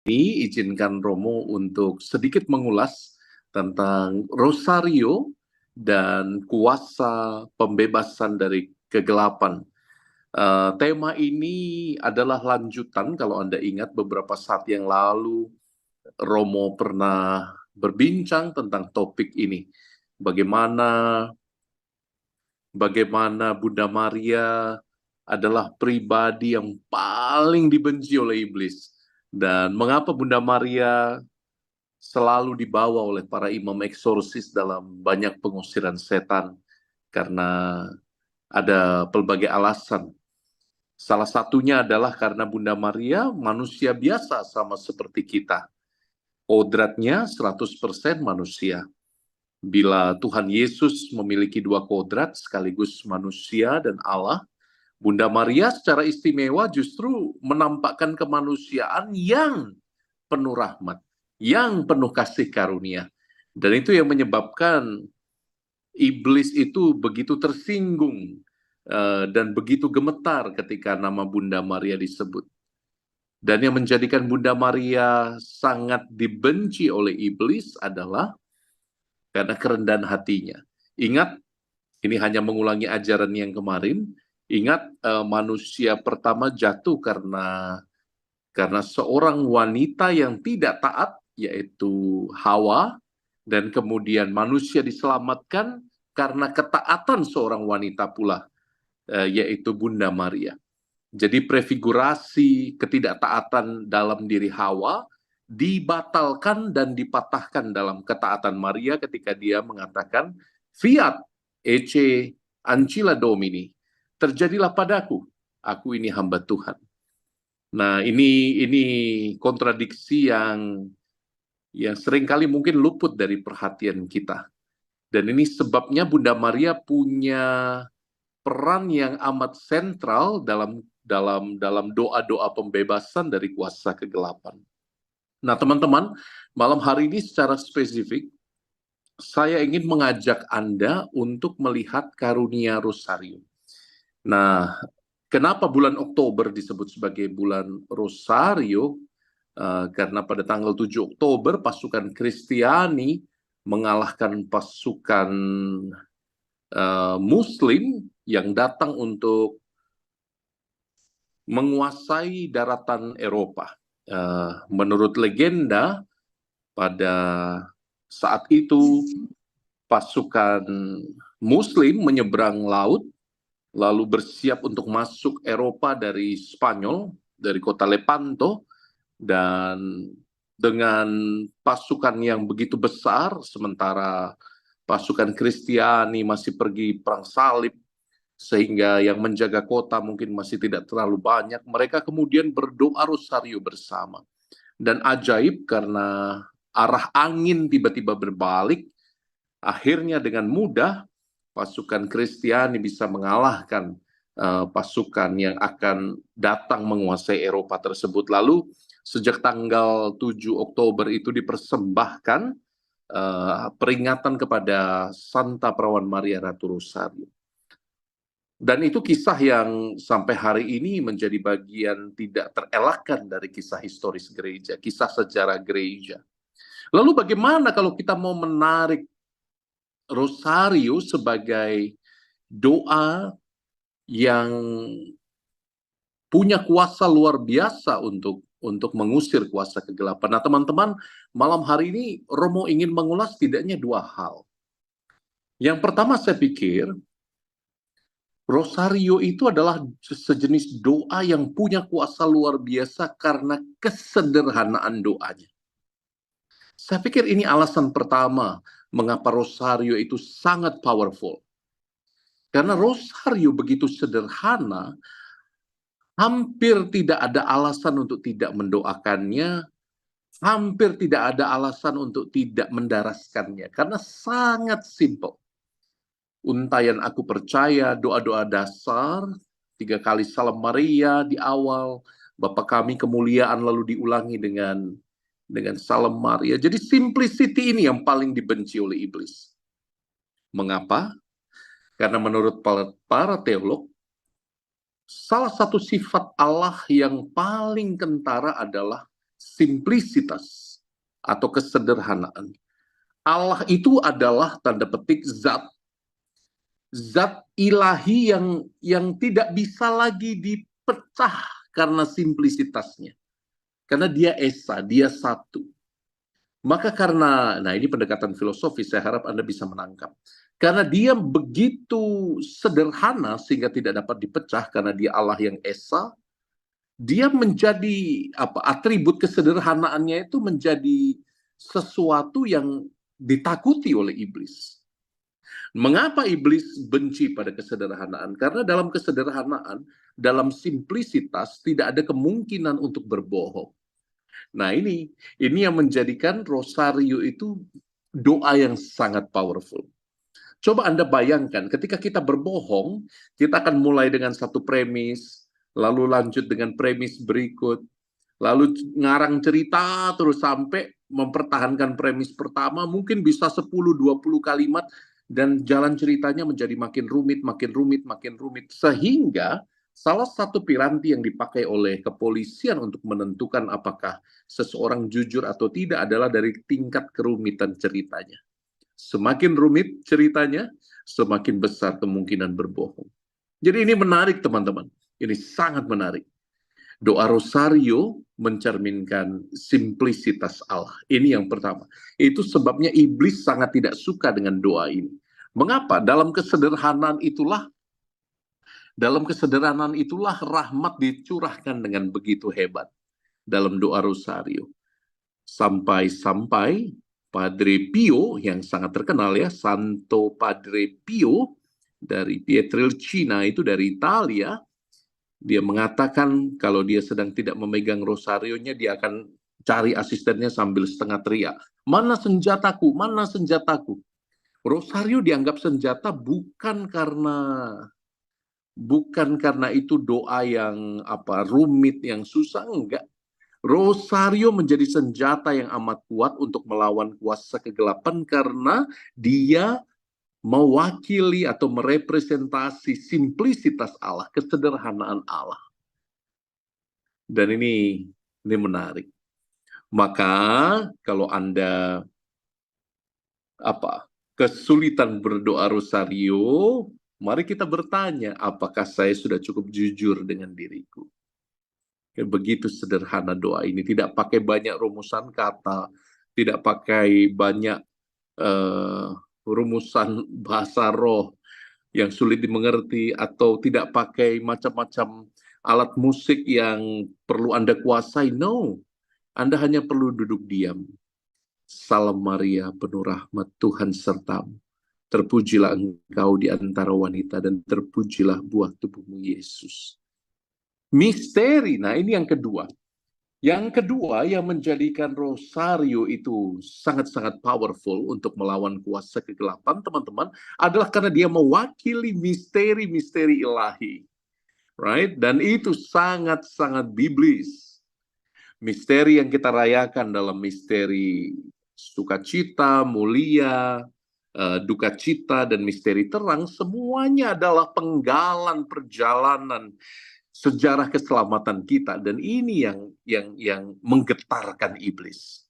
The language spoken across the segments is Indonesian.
Ini izinkan Romo untuk sedikit mengulas tentang Rosario dan kuasa pembebasan dari kegelapan. Tema ini adalah lanjutan, kalau Anda ingat beberapa saat yang lalu Romo pernah berbincang tentang topik ini. Bagaimana Bunda Maria adalah pribadi yang paling dibenci oleh iblis. Dan mengapa Bunda Maria selalu dibawa oleh para imam eksorsis dalam banyak pengusiran setan, karena ada pelbagai alasan. Salah satunya adalah karena Bunda Maria manusia biasa sama seperti kita. Kodratnya 100% manusia. Bila Tuhan Yesus memiliki dua kodrat sekaligus manusia dan Allah, Bunda Maria secara istimewa justru menampakkan kemanusiaan yang penuh rahmat, yang penuh kasih karunia. Dan itu yang menyebabkan iblis itu begitu tersinggung dan begitu gemetar ketika nama Bunda Maria disebut. Dan yang menjadikan Bunda Maria sangat dibenci oleh iblis adalah karena kerendahan hatinya. Ingat, ini hanya mengulangi ajaran yang kemarin. Ingat, manusia pertama jatuh karena seorang wanita yang tidak taat, yaitu Hawa, dan kemudian manusia diselamatkan karena ketaatan seorang wanita pula, yaitu Bunda Maria. Jadi prefigurasi ketidaktaatan dalam diri Hawa dibatalkan dan dipatahkan dalam ketaatan Maria ketika dia mengatakan, Fiat ecce ancilla Domini, terjadilah padaku, aku ini hamba Tuhan. Nah, ini kontradiksi yang seringkali mungkin luput dari perhatian kita. Dan ini sebabnya Bunda Maria punya peran yang amat sentral dalam doa-doa pembebasan dari kuasa kegelapan. Nah, teman-teman, malam hari ini secara spesifik saya ingin mengajak Anda untuk melihat karunia Rosario. Nah, kenapa bulan Oktober disebut sebagai bulan Rosario? Karena pada tanggal 7 Oktober pasukan Kristiani mengalahkan pasukan Muslim yang datang untuk menguasai daratan Eropa. Menurut legenda, pada saat itu pasukan Muslim menyeberang laut, lalu bersiap untuk masuk Eropa dari Spanyol, dari kota Lepanto, dan dengan pasukan yang begitu besar, sementara pasukan Kristiani masih pergi perang salib, sehingga yang menjaga kota mungkin masih tidak terlalu banyak, mereka kemudian berdoa Rosario bersama. Dan ajaib, karena arah angin tiba-tiba berbalik, akhirnya dengan mudah pasukan Kristiani bisa mengalahkan pasukan yang akan datang menguasai Eropa tersebut. Lalu sejak tanggal 7 Oktober itu dipersembahkan peringatan kepada Santa Perawan Maria Ratu Rosario. Dan itu kisah yang sampai hari ini menjadi bagian tidak terelakkan dari kisah historis gereja, kisah sejarah gereja. Lalu bagaimana kalau kita mau menarik Rosario sebagai doa yang punya kuasa luar biasa untuk mengusir kuasa kegelapan? Nah, teman-teman, malam hari ini Romo ingin mengulas setidaknya dua hal. Yang pertama, saya pikir Rosario itu adalah sejenis doa yang punya kuasa luar biasa karena kesederhanaan doanya. Saya pikir ini alasan pertama mengapa Rosario itu sangat powerful. Karena Rosario begitu sederhana, hampir tidak ada alasan untuk tidak mendoakannya, hampir tidak ada alasan untuk tidak mendaraskannya, karena sangat simple. Untayan aku percaya, doa-doa dasar, 3 kali Salam Maria di awal, Bapa kami kemuliaan, lalu diulangi dengan Salam Maria. Jadi simplicity ini yang paling dibenci oleh iblis. Mengapa? Karena menurut para teolog, salah satu sifat Allah yang paling kentara adalah simplisitas atau kesederhanaan. Allah itu adalah tanda petik zat ilahi yang tidak bisa lagi dipecah karena simplisitasnya. Karena dia esa, dia satu. Maka nah ini pendekatan filosofis, saya harap Anda bisa menangkap. Karena dia begitu sederhana sehingga tidak dapat dipecah karena dia Allah yang esa, dia menjadi atribut kesederhanaannya itu menjadi sesuatu yang ditakuti oleh iblis. Mengapa iblis benci pada kesederhanaan? Karena dalam kesederhanaan, dalam simplisitas tidak ada kemungkinan untuk berbohong. Nah, ini yang menjadikan rosario itu doa yang sangat powerful. Coba Anda bayangkan, ketika kita berbohong, kita akan mulai dengan satu premis, lalu lanjut dengan premis berikut, lalu ngarang cerita terus sampai mempertahankan premis pertama, mungkin bisa 10-20 kalimat, dan jalan ceritanya menjadi makin rumit, makin rumit, makin rumit, sehingga salah satu piranti yang dipakai oleh kepolisian untuk menentukan apakah seseorang jujur atau tidak adalah dari tingkat kerumitan ceritanya. Semakin rumit ceritanya, semakin besar kemungkinan berbohong. Jadi ini menarik teman-teman, ini sangat menarik. Doa rosario mencerminkan simplisitas Allah. Ini yang pertama. Itu sebabnya iblis sangat tidak suka dengan doa ini. Mengapa? Dalam kesederhanaan itulah rahmat dicurahkan dengan begitu hebat dalam doa rosario. Sampai-sampai Padre Pio yang sangat terkenal ya, Santo Padre Pio dari Pietrelcina itu dari Italia, dia mengatakan kalau dia sedang tidak memegang rosarionya, dia akan cari asistennya sambil setengah teriak, mana senjataku, mana senjataku. Rosario dianggap senjata bukan karena itu doa yang rumit, yang susah, enggak. Rosario menjadi senjata yang amat kuat untuk melawan kuasa kegelapan karena dia mewakili atau merepresentasi simplisitas Allah, kesederhanaan Allah. Dan ini menarik. Maka kalau Anda kesulitan berdoa rosario, mari kita bertanya, apakah saya sudah cukup jujur dengan diriku? Begitu sederhana doa ini, tidak pakai banyak rumusan kata, tidak pakai banyak rumusan bahasa roh yang sulit dimengerti, atau tidak pakai macam-macam alat musik yang perlu Anda kuasai. No, Anda hanya perlu duduk diam. Salam Maria, penuh rahmat, Tuhan sertamu. Terpujilah engkau di antara wanita, dan terpujilah buah tubuhmu, Yesus. Misteri, nah ini yang kedua. Yang kedua yang menjadikan rosario itu sangat-sangat powerful untuk melawan kuasa kegelapan, teman-teman, adalah karena dia mewakili misteri-misteri ilahi. Right? Dan itu sangat-sangat biblis. Misteri yang kita rayakan dalam misteri sukacita, mulia, duka cita, dan misteri terang, semuanya adalah penggalan perjalanan sejarah keselamatan kita, dan ini yang menggetarkan iblis.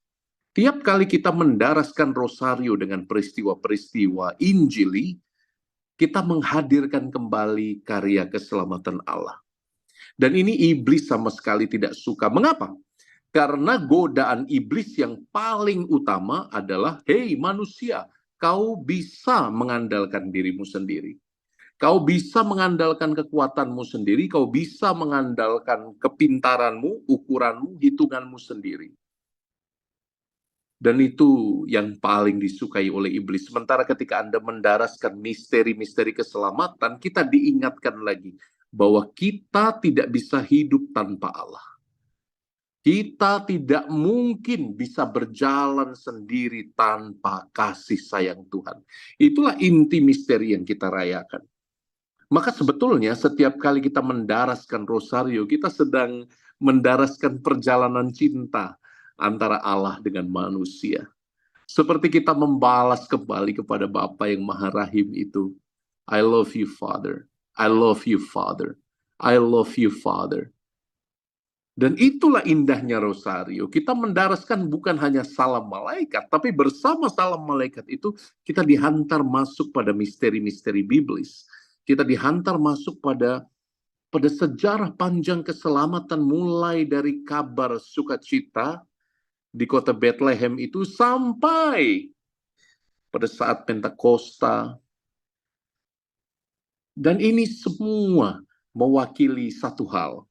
Tiap kali kita mendaraskan rosario dengan peristiwa-peristiwa Injili, kita menghadirkan kembali karya keselamatan Allah. Dan ini iblis sama sekali tidak suka. Mengapa? Karena godaan iblis yang paling utama adalah, hei manusia, kau bisa mengandalkan dirimu sendiri. Kau bisa mengandalkan kekuatanmu sendiri, kau bisa mengandalkan kepintaranmu, ukuranmu, hitunganmu sendiri. Dan itu yang paling disukai oleh iblis. Sementara ketika Anda mendaraskan misteri-misteri keselamatan, kita diingatkan lagi bahwa kita tidak bisa hidup tanpa Allah. Kita tidak mungkin bisa berjalan sendiri tanpa kasih sayang Tuhan. Itulah inti misteri yang kita rayakan. Maka sebetulnya setiap kali kita mendaraskan rosario, kita sedang mendaraskan perjalanan cinta antara Allah dengan manusia. Seperti kita membalas kembali kepada Bapa yang Maha Rahim itu. I love you, Father. I love you, Father. I love you, Father. Dan itulah indahnya rosario. Kita mendaraskan bukan hanya salam malaikat, tapi bersama salam malaikat itu kita dihantar masuk pada misteri-misteri biblis. Kita dihantar masuk pada sejarah panjang keselamatan, mulai dari kabar sukacita di kota Bethlehem itu sampai pada saat Pentakosta. Dan ini semua mewakili satu hal.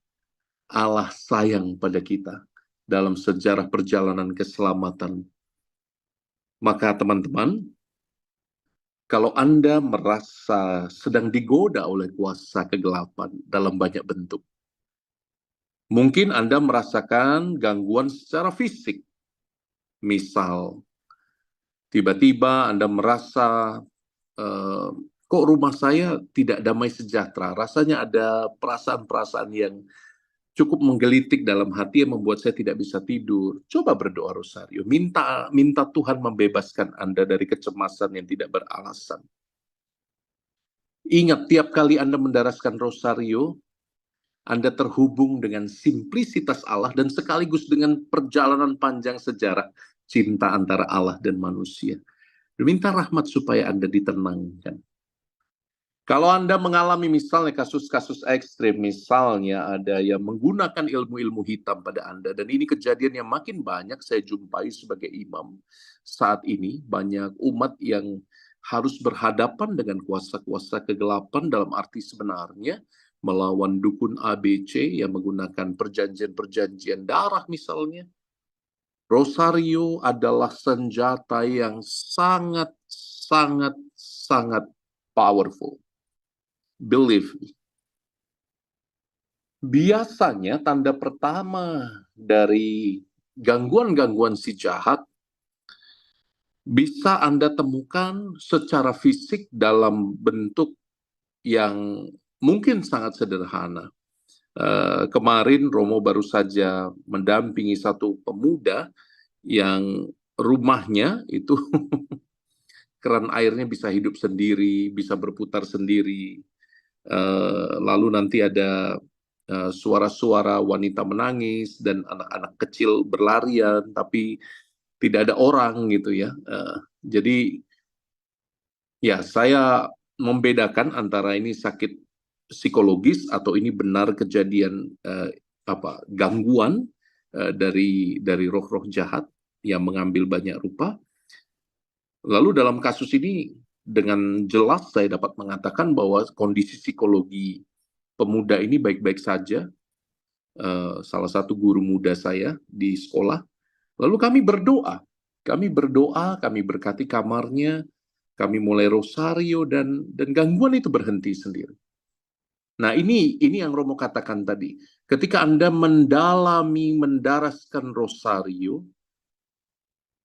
Allah sayang pada kita dalam sejarah perjalanan keselamatan. Maka teman-teman, kalau Anda merasa sedang digoda oleh kuasa kegelapan dalam banyak bentuk, mungkin Anda merasakan gangguan secara fisik. Misal, tiba-tiba Anda merasa, kok rumah saya tidak damai sejahtera. Rasanya ada perasaan-perasaan yang cukup menggelitik dalam hati yang membuat saya tidak bisa tidur. Coba berdoa rosario. Minta Tuhan membebaskan Anda dari kecemasan yang tidak beralasan. Ingat, tiap kali Anda mendaraskan rosario, Anda terhubung dengan simplisitas Allah dan sekaligus dengan perjalanan panjang sejarah cinta antara Allah dan manusia. Minta rahmat supaya Anda ditenangkan. Kalau Anda mengalami misalnya kasus-kasus ekstrim, misalnya ada yang menggunakan ilmu-ilmu hitam pada Anda, dan ini kejadian yang makin banyak saya jumpai sebagai imam. Saat ini banyak umat yang harus berhadapan dengan kuasa-kuasa kegelapan dalam arti sebenarnya, melawan dukun ABC yang menggunakan perjanjian-perjanjian darah misalnya. Rosario adalah senjata yang sangat, sangat, sangat powerful. Believe me. Biasanya tanda pertama dari gangguan-gangguan si jahat bisa Anda temukan secara fisik dalam bentuk yang mungkin sangat sederhana. Kemarin Romo baru saja mendampingi satu pemuda yang rumahnya itu keran airnya bisa hidup sendiri, bisa berputar sendiri. Lalu nanti ada suara-suara wanita menangis dan anak-anak kecil berlarian, tapi tidak ada orang gitu ya. Jadi ya saya membedakan antara ini sakit psikologis atau ini benar kejadian gangguan dari roh-roh jahat yang mengambil banyak rupa. Lalu dalam kasus ini dengan jelas saya dapat mengatakan bahwa kondisi psikologi pemuda ini baik-baik saja. Salah satu guru muda saya di sekolah. Lalu kami berdoa, kami berkati kamarnya, kami mulai rosario dan gangguan itu berhenti sendiri. Nah ini yang Romo katakan tadi. Ketika Anda mendaraskan rosario,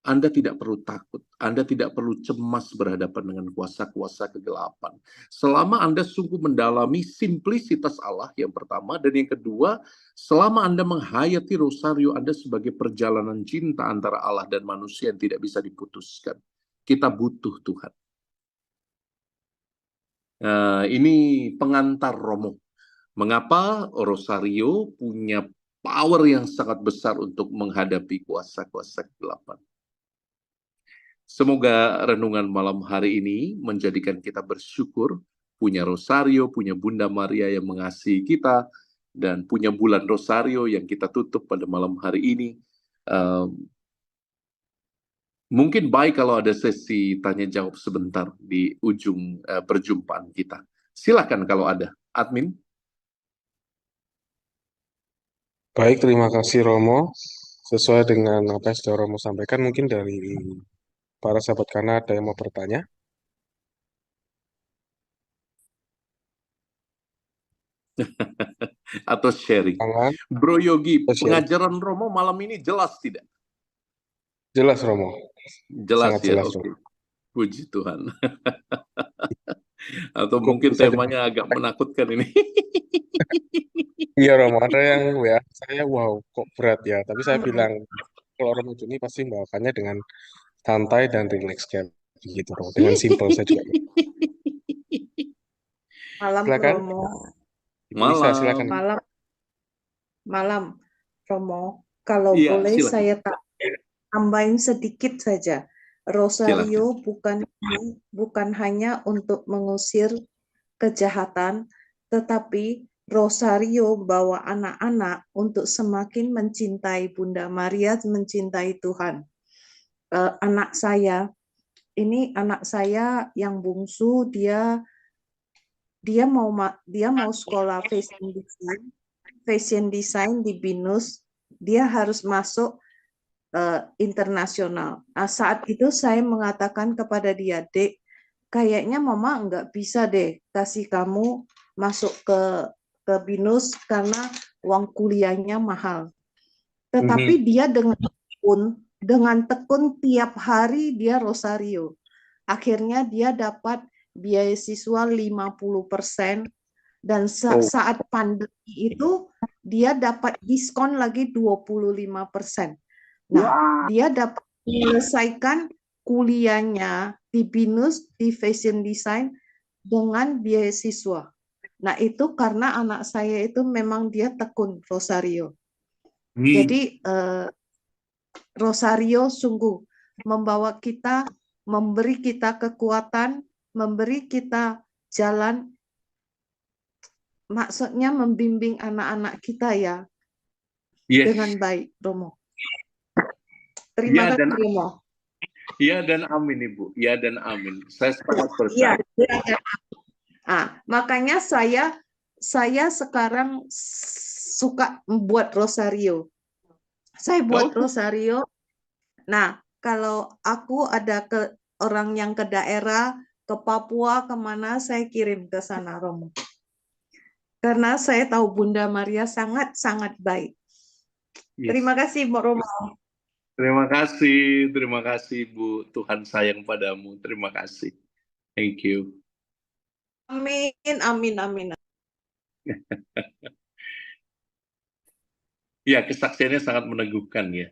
Anda tidak perlu takut, Anda tidak perlu cemas berhadapan dengan kuasa-kuasa kegelapan. Selama Anda sungguh mendalami simplisitas Allah yang pertama, dan yang kedua, selama Anda menghayati rosario Anda sebagai perjalanan cinta antara Allah dan manusia yang tidak bisa diputuskan. Kita butuh Tuhan. Ini pengantar Romo. Mengapa rosario punya power yang sangat besar untuk menghadapi kuasa-kuasa kegelapan. Semoga renungan malam hari ini menjadikan kita bersyukur, punya rosario, punya Bunda Maria yang mengasihi kita, dan punya bulan rosario yang kita tutup pada malam hari ini. Mungkin baik kalau ada sesi tanya-jawab sebentar di ujung perjumpaan kita. Silakan kalau ada. Admin. Baik, terima kasih Romo. Sesuai dengan apa yang sudah Romo sampaikan, mungkin dari para sahabat Kana ada yang mau bertanya? Atau sharing. Tangan, Bro Yogi, atau share. pengajaran Romo malam ini jelas tidak? Jelas Romo, Jelas sangat ya, jelas oke. Romo. Puji Tuhan. Atau Cukup mungkin saja. temanya agak menakutkan ini. Iya Romo, ada yang WA saya, wow kok berat ya. Tapi saya bilang, kalau Romo ini pasti membawakannya dengan santai dan rileks kayak gitu Romo. Dengan simpel saya juga. Malam Silakan, Romo. Ibu Lisa Malam. silakan. Malam. Romo, kalau Iya, boleh silakan. saya tambahin sedikit saja. Silakan. Rosario bukan hanya untuk mengusir kejahatan, tetapi Rosario bawa anak-anak untuk semakin mencintai Bunda Maria, mencintai Tuhan. Anak saya yang bungsu, dia mau sekolah fashion design di BINUS. Dia harus masuk internasional. Nah, saat itu saya mengatakan kepada dia, Dek, kayaknya Mama nggak bisa deh kasih kamu masuk ke BINUS karena uang kuliahnya mahal. Tetapi dia dengan tekun tiap hari dia rosario. Akhirnya dia dapat beasiswa 50%, dan saat pandemi itu dia dapat diskon lagi 25%. Nah, dia dapat menyelesaikan kuliahnya di BINUS di fashion design dengan beasiswa. Nah, itu karena anak saya itu memang dia tekun rosario. Jadi rosario sungguh memberi kita kekuatan, memberi kita jalan, maksudnya membimbing anak-anak kita ya, dengan baik, Romo. Terima kasih, Romo. Ya dan amin, Ibu. Ya dan amin. Saya sangat percaya. Makanya saya sekarang suka membuat rosario. Saya buat rosario. Nah, kalau aku ada orang yang ke daerah, ke Papua, kemana, saya kirim ke sana, Romo. Karena saya tahu Bunda Maria sangat-sangat baik. Terima kasih, Mbak Romo. Terima kasih Bu. Tuhan sayang padamu. Terima kasih. Thank you. Amin, amin, amin. Ya, kesaksiannya sangat meneguhkan ya.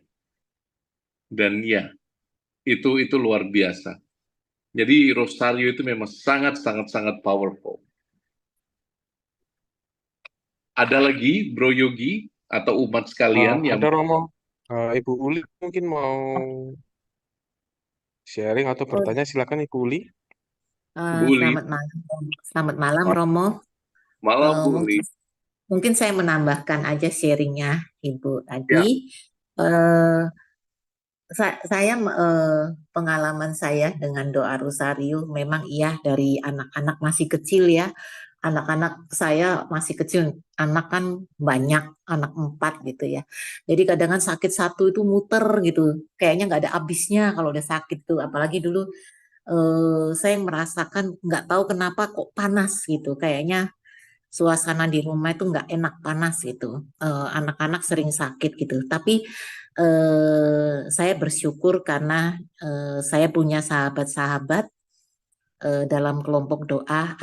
Dan ya, itu luar biasa. Jadi rosario itu memang sangat powerful. Ada lagi Bro Yogi atau umat sekalian yang ada Romo, Ibu Uli mungkin mau sharing atau bertanya, silakan Ibu Uli. Selamat malam Romo. Malam Bu Uli. Mungkin saya menambahkan aja sharingnya Ibu tadi. Saya pengalaman saya dengan doa rosario memang iya dari anak-anak masih kecil ya. Anak-anak saya masih kecil, anak kan banyak, anak 4 gitu ya. Jadi kadang kan sakit satu itu muter gitu, kayaknya nggak ada habisnya kalau udah sakit tuh. Apalagi dulu saya merasakan nggak tahu kenapa kok panas gitu, kayaknya suasana di rumah itu nggak enak, panas gitu. Anak-anak sering sakit gitu. Tapi saya bersyukur karena saya punya sahabat-sahabat dalam kelompok doa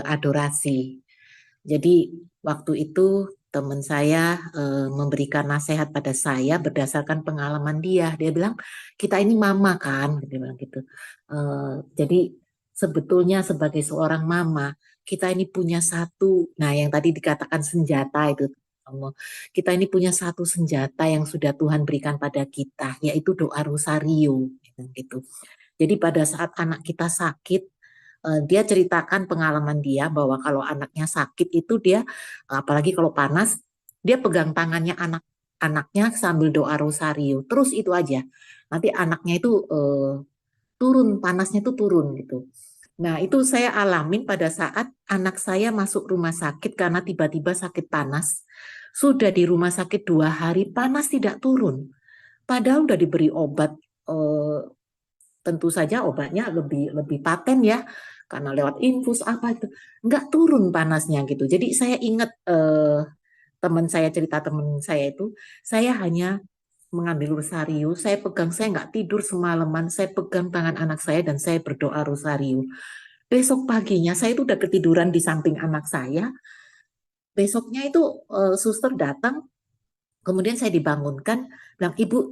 adorasi. Jadi waktu itu teman saya memberikan nasihat pada saya berdasarkan pengalaman dia. Dia bilang, kita ini mama kan, dia bilang gitu. Jadi sebetulnya sebagai seorang mama, kita ini punya satu, nah yang tadi dikatakan senjata itu, kita ini punya satu senjata yang sudah Tuhan berikan pada kita, yaitu doa rosario, gitu. Jadi pada saat anak kita sakit, dia ceritakan pengalaman dia bahwa kalau anaknya sakit itu dia, apalagi kalau panas, dia pegang tangannya anaknya sambil doa rosario, terus itu aja. Nanti anaknya itu turun, panasnya itu turun gitu. Nah itu saya alamin pada saat anak saya masuk rumah sakit karena tiba-tiba sakit panas. Sudah di rumah sakit 2 hari, panas tidak turun. Padahal udah diberi obat, tentu saja obatnya lebih paten ya, karena lewat infus apa itu, nggak turun panasnya gitu. Jadi saya ingat teman saya itu, saya hanya mengambil rosario, saya pegang, saya nggak tidur semalaman, saya pegang tangan anak saya dan saya berdoa rosario. Besok paginya saya itu udah ketiduran di samping anak saya. Besoknya itu suster datang, kemudian saya dibangunkan, bilang ibu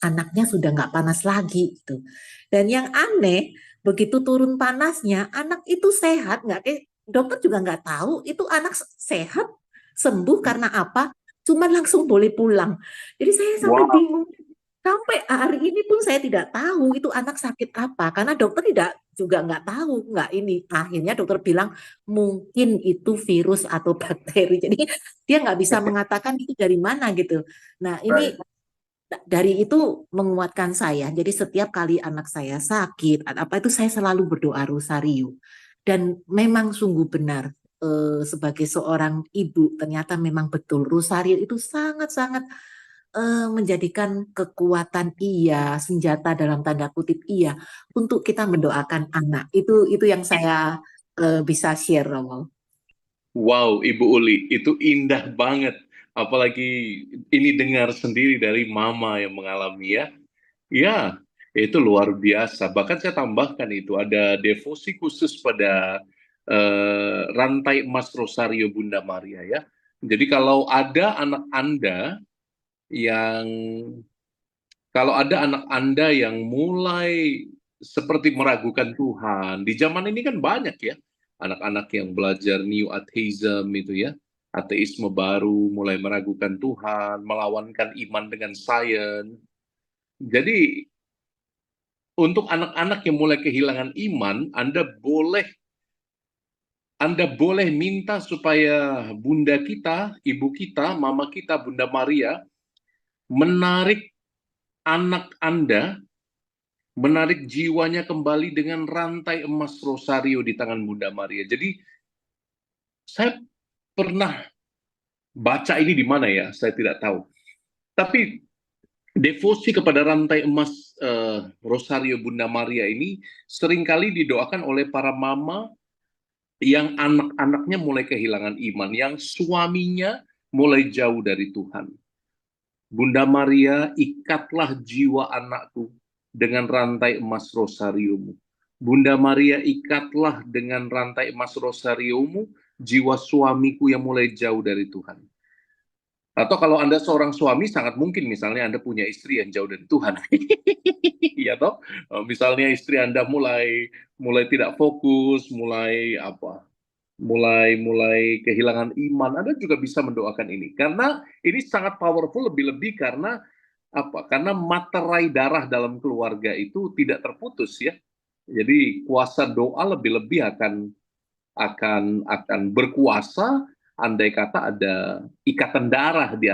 anaknya sudah nggak panas lagi gitu. Dan yang aneh, begitu turun panasnya, anak itu sehat, nggak, dokter juga nggak tahu itu anak sehat, sembuh karena apa? cuman langsung boleh pulang. Jadi saya sampai Wow. bingung. Sampai hari ini pun saya tidak tahu itu anak sakit apa, karena dokter juga nggak tahu, nggak ini. Akhirnya dokter bilang mungkin itu virus atau bakteri. Jadi dia nggak bisa mengatakan itu dari mana gitu. Nah ini Right. dari itu menguatkan saya. Jadi setiap kali anak saya sakit, apa itu saya selalu berdoa rosario. Dan memang sungguh benar sebagai seorang ibu ternyata memang betul rosario itu sangat-sangat menjadikan kekuatan senjata dalam tanda kutip untuk kita mendoakan anak. Itu yang saya bisa share, Romo. Wow, Ibu Uli, itu indah banget. Apalagi ini dengar sendiri dari mama yang mengalami ya. Ya, itu luar biasa. Bahkan saya tambahkan itu ada devosi khusus pada rantai emas Rosario Bunda Maria ya. Jadi yang kalau ada anak Anda yang mulai seperti meragukan Tuhan, di zaman ini kan banyak ya, anak-anak yang belajar new atheism itu ya, ateisme baru, mulai meragukan Tuhan, melawankan iman dengan sains. Jadi, untuk anak-anak yang mulai kehilangan iman, Anda boleh minta supaya Bunda kita, Ibu kita, Mama kita, Bunda Maria, menarik anak Anda, menarik jiwanya kembali dengan rantai emas Rosario di tangan Bunda Maria. Jadi, saya pernah baca ini di mana ya, saya tidak tahu. Tapi devosi kepada rantai emas Rosario Bunda Maria ini seringkali didoakan oleh para mama yang anak-anaknya mulai kehilangan iman, yang suaminya mulai jauh dari Tuhan. Bunda Maria, ikatlah jiwa anakku dengan rantai emas rosariomu. Bunda Maria, ikatlah dengan rantai emas rosariomu jiwa suamiku yang mulai jauh dari Tuhan. Atau kalau Anda seorang suami, sangat mungkin misalnya Anda punya istri yang jauh dari Tuhan. Iya toh? Misalnya istri Anda mulai tidak fokus, mulai kehilangan iman, Anda juga bisa mendoakan ini. Karena ini sangat powerful, lebih-lebih karena karena materai darah dalam keluarga itu tidak terputus ya. Jadi kuasa doa lebih-lebih akan berkuasa andai kata ada ikatan darah di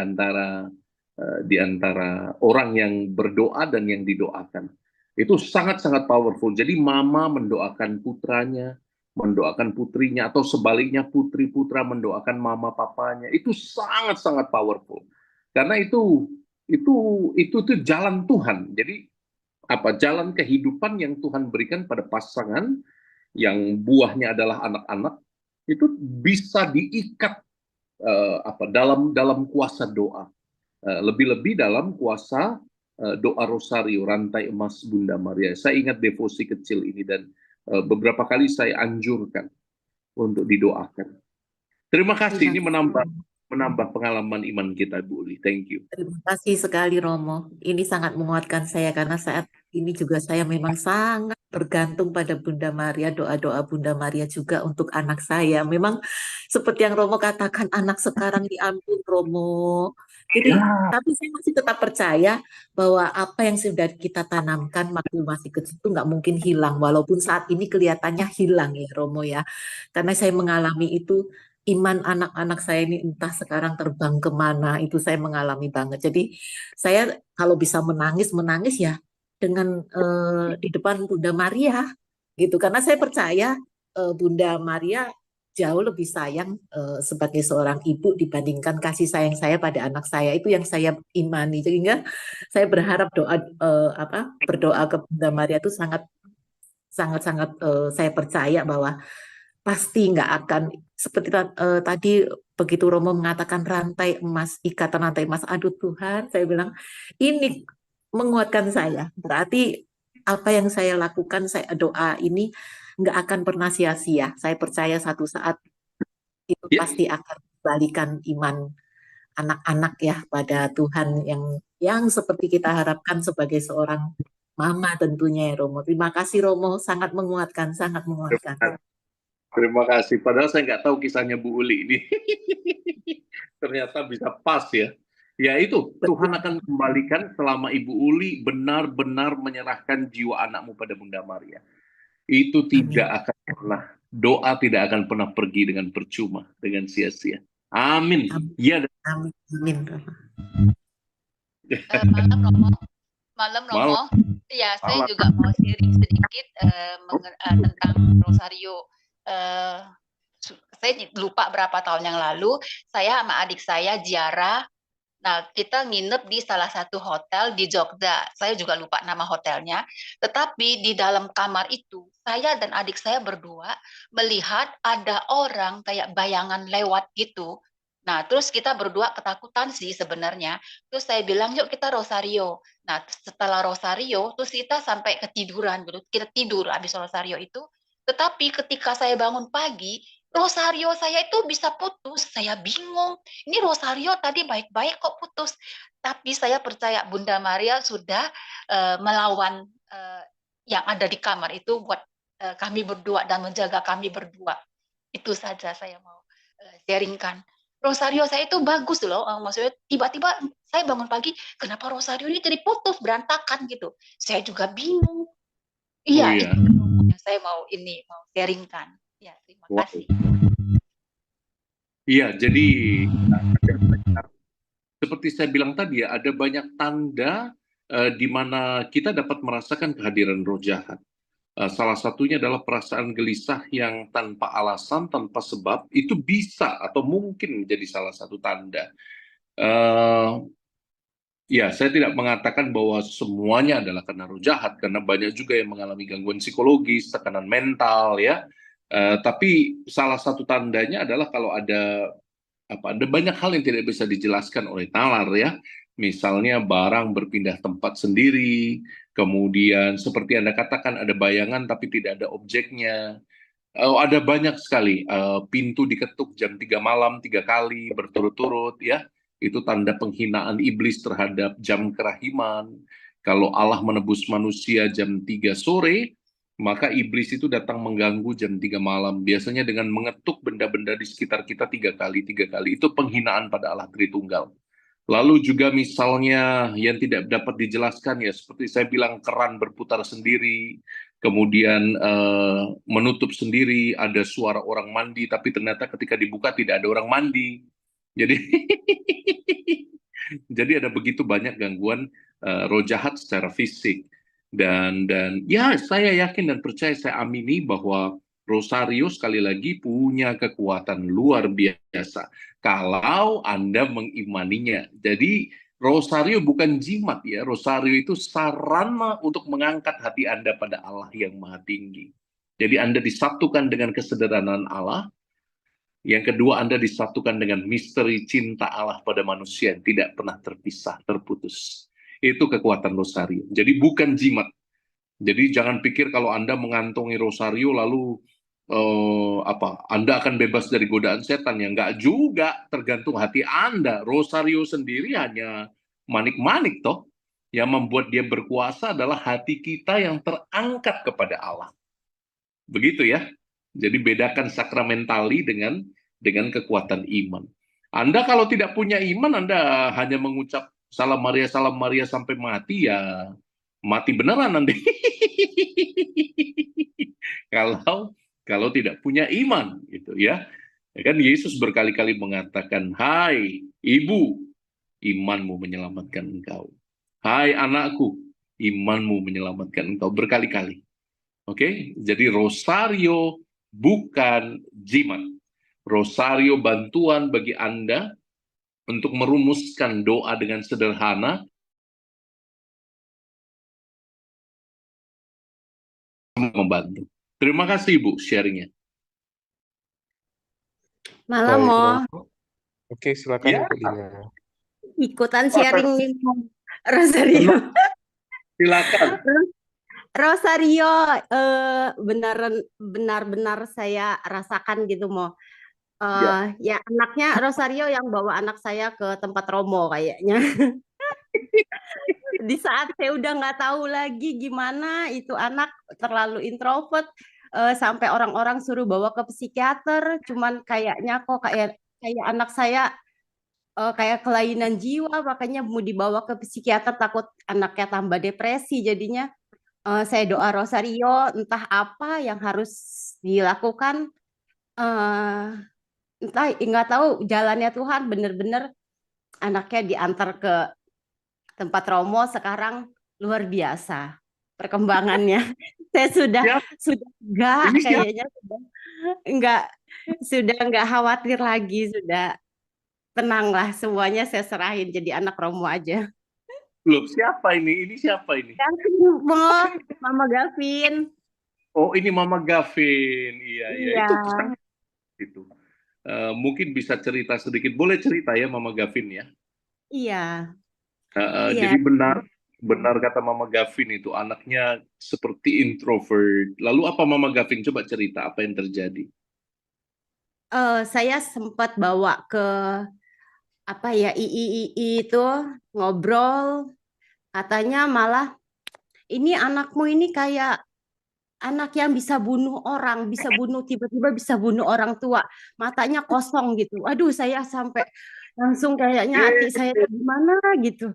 antara orang yang berdoa dan yang didoakan. Itu sangat-sangat powerful. Jadi mama mendoakan putranya, mendoakan putrinya, atau sebaliknya putri putra mendoakan mama papanya. Itu sangat-sangat powerful. Karena itu jalan Tuhan. Jadi jalan kehidupan yang Tuhan berikan pada pasangan yang buahnya adalah anak-anak, itu bisa diikat dalam kuasa doa, lebih-lebih dalam kuasa doa rosario, rantai emas Bunda Maria. Saya ingat devosi kecil ini dan beberapa kali saya anjurkan untuk didoakan. Terima kasih, ini menambah pengalaman iman kita, Bu Uli. Thank you. Terima kasih sekali, Romo. Ini sangat menguatkan saya karena saat ini juga saya memang sangat bergantung pada Bunda Maria, doa-doa Bunda Maria juga untuk anak saya. Memang seperti yang Romo katakan, anak sekarang diampun, Romo. Jadi, tapi saya masih tetap percaya bahwa apa yang sudah kita tanamkan waktu masih kecil itu nggak mungkin hilang, walaupun saat ini kelihatannya hilang ya, Romo ya. Karena saya mengalami itu, iman anak-anak saya ini entah sekarang terbang kemana, itu saya mengalami banget. Jadi saya kalau bisa menangis ya dengan di depan Bunda Maria gitu, karena saya percaya Bunda Maria jauh lebih sayang sebagai seorang ibu dibandingkan kasih sayang saya pada anak saya. Itu yang saya imani. Sehingga saya berharap berdoa ke Bunda Maria itu sangat saya percaya bahwa pasti nggak akan seperti tadi begitu Romo mengatakan rantai emas, ikatan rantai emas. Aduh Tuhan, saya bilang ini menguatkan saya. Berarti apa yang saya lakukan, saya doa ini nggak akan pernah sia-sia. Saya percaya satu saat itu pasti akan kembalikan iman anak-anak ya pada Tuhan yang seperti kita harapkan sebagai seorang mama tentunya ya Romo. Terima kasih Romo, sangat menguatkan, sangat menguatkan. Terima kasih. Padahal saya nggak tahu kisahnya Bu Uli ini. ternyata bisa pas ya. Ya itu, Tuhan akan kembalikan selama Ibu Uli benar-benar menyerahkan jiwa anakmu pada Bunda Maria. Itu tidak akan pernah, doa tidak akan pernah pergi dengan percuma, dengan sia-sia. Amin. Amin. Ya, Amin. Amin. Malam Romo, malam malam. Romo. Ya, saya Malam. juga mau sharing sedikit tentang Rosario. Saya lupa berapa tahun yang lalu, saya sama adik saya ziarah. Nah, kita nginep di salah satu hotel di Jogja. Saya juga lupa nama hotelnya. Tetapi di dalam kamar itu, saya dan adik saya berdua melihat ada orang kayak bayangan lewat gitu. Nah, terus kita berdua ketakutan sih sebenarnya. Terus saya bilang, yuk kita rosario. Nah, setelah rosario, terus kita sampai ketiduran gitu. Kita tidur habis rosario itu. Tetapi ketika saya bangun pagi, rosario saya itu bisa putus. Saya bingung. Ini rosario tadi baik-baik kok putus. Tapi saya percaya Bunda Maria sudah melawan yang ada di kamar itu buat kami berdua dan menjaga kami berdua. Itu saja saya mau sharingkan. Rosario saya itu bagus loh, maksudnya tiba-tiba saya bangun pagi, kenapa rosario ini jadi putus, berantakan gitu. Saya juga bingung. Iya, iya. itu yang saya mau sharingkan. Ya, terima Wow. kasih. Iya, jadi seperti saya bilang tadi ya, ada banyak tanda di mana kita dapat merasakan kehadiran roh jahat. Salah satunya adalah perasaan gelisah yang tanpa alasan, tanpa sebab, itu bisa atau mungkin menjadi salah satu tanda. Ya, saya tidak mengatakan bahwa semuanya adalah karena roh jahat, karena banyak juga yang mengalami gangguan psikologis, tekanan mental, ya. Tapi salah satu tandanya adalah kalau ada banyak hal yang tidak bisa dijelaskan oleh nalar, ya. Misalnya barang berpindah tempat sendiri, kemudian seperti Anda katakan ada bayangan tapi tidak ada objeknya. Ada banyak sekali, pintu diketuk jam 3 malam 3 kali berturut-turut, ya. Itu tanda penghinaan iblis terhadap jam kerahiman. Kalau Allah menebus manusia jam 3 sore, maka iblis itu datang mengganggu jam 3 malam. Biasanya dengan mengetuk benda-benda di sekitar kita 3 kali, 3 kali. Itu penghinaan pada Allah Tritunggal. Lalu juga misalnya yang tidak dapat dijelaskan ya, seperti saya bilang keran berputar sendiri, kemudian menutup sendiri, ada suara orang mandi, tapi ternyata ketika dibuka tidak ada orang mandi. Jadi, jadi ada begitu banyak gangguan roh jahat secara fisik. Dan ya saya yakin dan percaya, saya amini bahwa Rosario sekali lagi punya kekuatan luar biasa kalau Anda mengimaninya. Jadi Rosario bukan jimat ya, Rosario itu sarana untuk mengangkat hati Anda pada Allah yang maha tinggi. Jadi Anda disatukan dengan kesederhanaan Allah. Yang kedua, Anda disatukan dengan misteri cinta Allah pada manusia yang tidak pernah terpisah, terputus. Itu kekuatan Rosario. Jadi bukan jimat. Jadi jangan pikir kalau Anda mengantongi Rosario lalu Anda akan bebas dari godaan setan. Ya enggak juga, tergantung hati Anda. Rosario sendiri hanya manik-manik toh. Yang membuat dia berkuasa adalah hati kita yang terangkat kepada Allah. Begitu ya. Jadi bedakan sakramentali dengan kekuatan iman. Anda kalau tidak punya iman, Anda hanya mengucap salam Maria sampai mati, ya mati beneran nanti. kalau tidak punya iman, gitu ya. Kan Yesus berkali-kali mengatakan, hai ibu, imanmu menyelamatkan engkau. Hai anakku, imanmu menyelamatkan engkau, berkali-kali. Oke, jadi Rosario bukan jimat. Rosario bantuan bagi Anda untuk merumuskan doa dengan sederhana, membantu. Terima kasih Ibu sharingnya. Malam Baik, Mo, Romo. Oke, silakan Ya. Ibu Dina. ikutan sharing nih Mo. Rosario. Silakan. Rosario benar-benar saya rasakan gitu Mo. Ya anaknya Rosario yang bawa anak saya ke tempat Romo kayaknya. Di saat saya udah nggak tahu lagi gimana itu anak terlalu introvert, sampai orang-orang suruh bawa ke psikiater, cuman kayaknya kok kayak anak saya kayak kelainan jiwa, makanya mau dibawa ke psikiater takut anaknya tambah depresi. Jadinya saya doa rosario, entah apa yang harus dilakukan, entah nggak tahu jalannya Tuhan, bener-bener anaknya diantar ke tempat Romo sekarang luar biasa perkembangannya. Saya sudah enggak, Ini siapa? kayaknya sudah enggak khawatir lagi, sudah tenanglah, semuanya saya serahin jadi anak Romo aja. Loh, siapa ini? Ini siapa ini? Gavin, Mama Gavin. Oh, ini Mama Gavin. Iya, iya. Iya. Itu. Mungkin bisa cerita sedikit. Boleh cerita ya, Mama Gavin ya? Iya. Iya. Jadi benar kata Mama Gavin itu anaknya seperti introvert. Lalu apa Mama Gavin? Coba cerita apa yang terjadi. Saya sempat bawa ke apa ya II itu ngobrol, katanya malah ini anakmu ini kayak anak yang bisa bunuh orang, bisa bunuh tiba-tiba bisa bunuh orang tua, matanya kosong gitu. Aduh, saya sampai langsung kayaknya hati saya gimana gitu.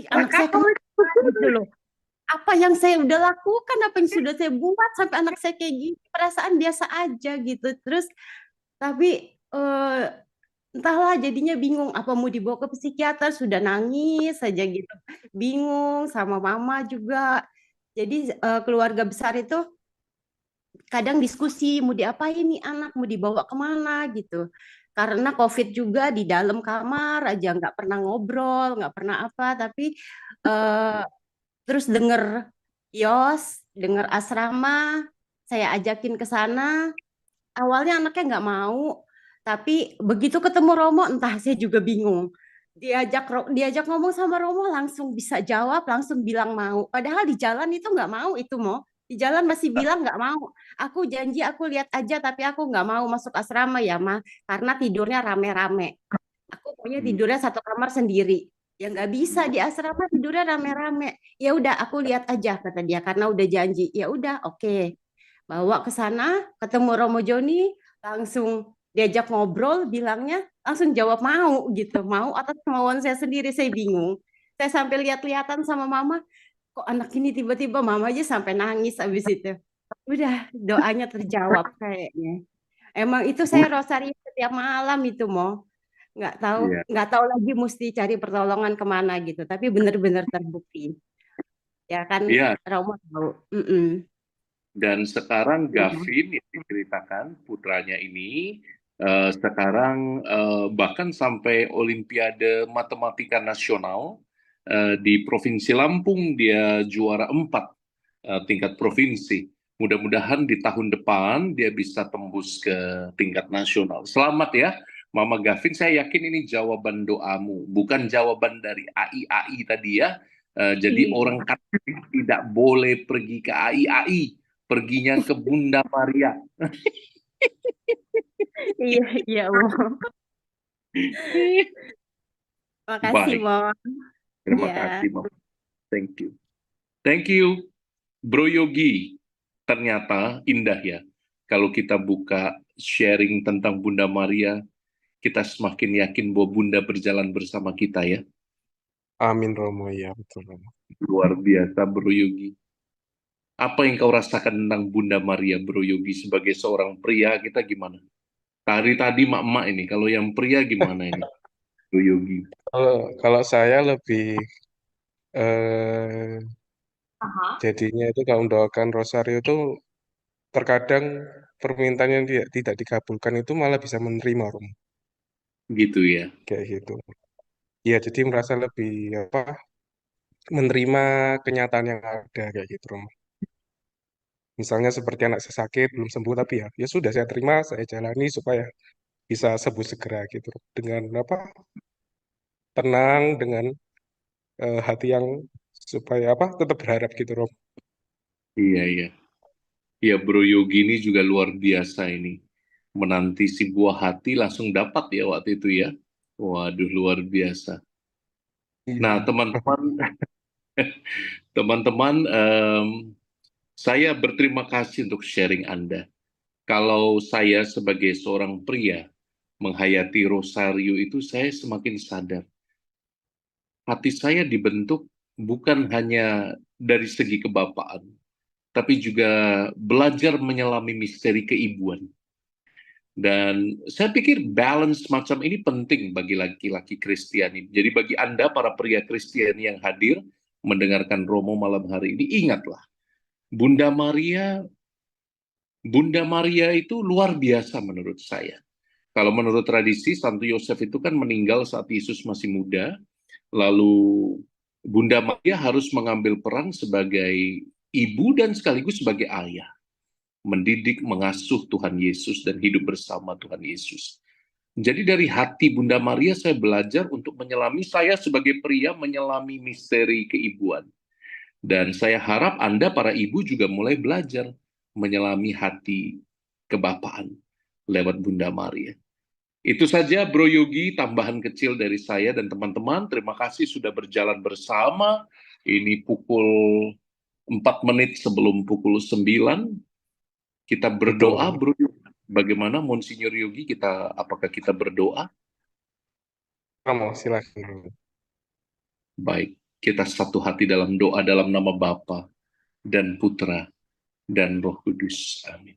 Anak saya kenapa gitu loh. Apa yang saya udah lakukan, apa yang sudah saya buat sampai anak saya kayak gini, perasaan biasa aja gitu. Terus tapi entahlah jadinya bingung apa mau dibawa ke psikiater, sudah nangis saja gitu. Bingung sama mama juga. Jadi keluarga besar itu kadang diskusi mau diapain nih anak, mau dibawa kemana gitu. Karena COVID juga di dalam kamar aja nggak pernah ngobrol, nggak pernah apa. Tapi terus denger Yos, denger asrama, saya ajakin ke sana. Awalnya anaknya nggak mau, tapi begitu ketemu Romo, entah saya juga bingung. Diajak ngomong sama Romo langsung bisa jawab, langsung bilang mau. Padahal di jalan itu nggak mau itu mau. Di jalan masih bilang nggak mau. Aku janji aku lihat aja, tapi aku nggak mau masuk asrama ya, Ma. Karena tidurnya rame-rame. Aku punya tidurnya satu kamar sendiri. Ya nggak bisa di asrama tidurnya rame-rame. Ya udah aku lihat aja kata dia karena udah janji. Ya udah oke. Bawa ke sana, ketemu Romo Joni, langsung diajak ngobrol, bilangnya langsung jawab mau gitu. Mau atas kemauan saya sendiri, saya bingung. Saya sampai lihat-lihatan sama mama, kok anak ini tiba-tiba mama aja sampai nangis abis itu. Udah doanya terjawab kayaknya. Emang itu saya rosario setiap malam itu mau Iya. nggak tahu lagi mesti cari pertolongan kemana gitu. Tapi benar-benar terbukti. Ya kan Iya. Romo tahu. Mm-mm. Dan sekarang Iya. Gavin yang diceritakan putranya ini sekarang bahkan sampai Olimpiade Matematika Nasional di Provinsi Lampung dia juara 4 tingkat provinsi. Mudah-mudahan di tahun depan dia bisa tembus ke tingkat nasional. Selamat ya, Mama Gavin. Saya yakin ini jawaban doamu, bukan jawaban dari AI tadi ya. Jadi Iya. orang Katolik tidak boleh pergi ke AI. Perginya ke Bunda Maria. Iya, iya, Mo. Makasih, Baik. Mo. Terima Ya. kasih, Mo. Thank you. Thank you, Bro Yogi. Ternyata indah ya. Kalau kita buka sharing tentang Bunda Maria, kita semakin yakin bahwa Bunda berjalan bersama kita ya. Amin Romo, ya betul Romo. Luar biasa, Bro Yogi. Apa yang kau rasakan tentang Bunda Maria, Bro Yogi, sebagai seorang pria kita gimana? Tadi mak-mak ini, kalau yang pria gimana ini, Bro Yogi? Kalau saya lebih jadinya itu kalau mendoakan rosario itu terkadang permintaan yang tidak dikabulkan itu malah bisa menerima Romo. Gitu ya. Kayak gitu. Ya jadi merasa lebih menerima kenyataan yang ada kayak gitu Romo. Misalnya seperti anak saya sakit belum sembuh tapi ya sudah saya terima, saya jalani supaya bisa sembuh segera gitu dengan tenang, dengan hati yang supaya tetap berharap gitu Romo. Iya, iya. Ya, Bro Yogi ini juga luar biasa ini. Menanti si buah hati langsung dapat ya waktu itu ya. Waduh, luar biasa. Nah, Iya. teman-teman, teman-teman, saya berterima kasih untuk sharing Anda. Kalau saya sebagai seorang pria, menghayati rosario itu saya semakin sadar. Hati saya dibentuk bukan hanya dari segi kebapaan, tapi juga belajar menyelami misteri keibuan. Dan saya pikir balance macam ini penting bagi laki-laki Kristiani. Jadi bagi Anda para pria Kristiani yang hadir mendengarkan Romo malam hari ini, ingatlah, Bunda Maria itu luar biasa menurut saya. Kalau menurut tradisi, Santo Yosef itu kan meninggal saat Yesus masih muda, lalu Bunda Maria harus mengambil peran sebagai ibu dan sekaligus sebagai ayah, mendidik, mengasuh Tuhan Yesus dan hidup bersama Tuhan Yesus. Jadi dari hati Bunda Maria saya belajar untuk menyelami, saya sebagai pria menyelami misteri keibuan. Dan saya harap Anda para ibu juga mulai belajar menyelami hati kebapaan lewat Bunda Maria. Itu saja Bro Yogi, tambahan kecil dari saya dan teman-teman. Terima kasih sudah berjalan bersama. Ini pukul 4 menit sebelum pukul 9. Kita berdoa, Bro Yogi. Bagaimana Monsinyur Yogi, apakah kita berdoa? Romo, silakan. Baik, kita satu hati dalam doa dalam nama Bapa dan Putra dan Roh Kudus. Amin.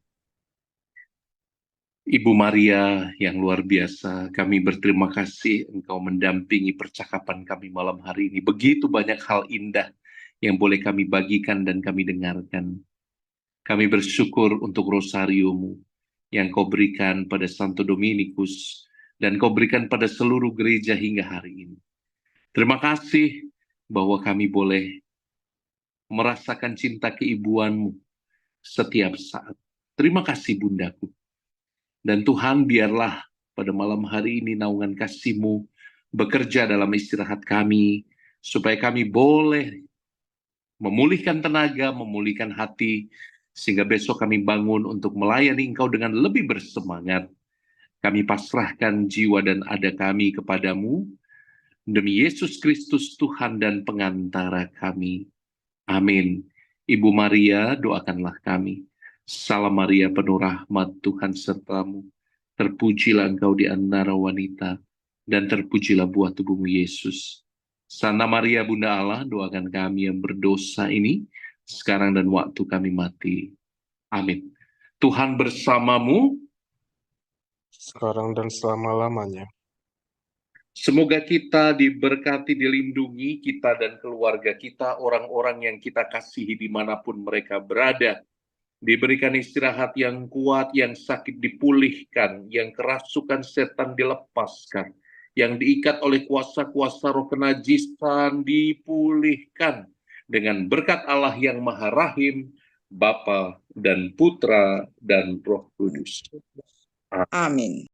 Ibu Maria yang luar biasa, kami berterima kasih Engkau mendampingi percakapan kami malam hari ini. Begitu banyak hal indah yang boleh kami bagikan dan kami dengarkan. Kami bersyukur untuk rosariomu yang Kau berikan pada Santo Dominikus dan Kau berikan pada seluruh gereja hingga hari ini. Terima kasih bahwa kami boleh merasakan cinta keibuanmu setiap saat. Terima kasih Bundaku. Dan Tuhan, biarlah pada malam hari ini naungan kasih-Mu bekerja dalam istirahat kami, supaya kami boleh memulihkan tenaga, memulihkan hati, sehingga besok kami bangun untuk melayani Engkau dengan lebih bersemangat. Kami pasrahkan jiwa dan ada kami kepadamu, demi Yesus Kristus Tuhan dan pengantara kami. Amin. Ibu Maria, doakanlah kami. Salam Maria, penuh rahmat, Tuhan sertamu. Terpujilah engkau di antara wanita, dan terpujilah buah tubuhmu Yesus. Santa Maria, Bunda Allah, doakan kami yang berdosa ini, sekarang dan waktu kami mati. Amin. Tuhan bersamamu. Sekarang dan selama-lamanya. Semoga kita diberkati, dilindungi, kita dan keluarga kita, orang-orang yang kita kasihi dimanapun mereka berada. Diberikan istirahat yang kuat, yang sakit dipulihkan, yang kerasukan setan dilepaskan, yang diikat oleh kuasa-kuasa roh kenajisan dipulihkan dengan berkat Allah yang Maha Rahim, Bapa dan Putra dan Roh Kudus. Amin.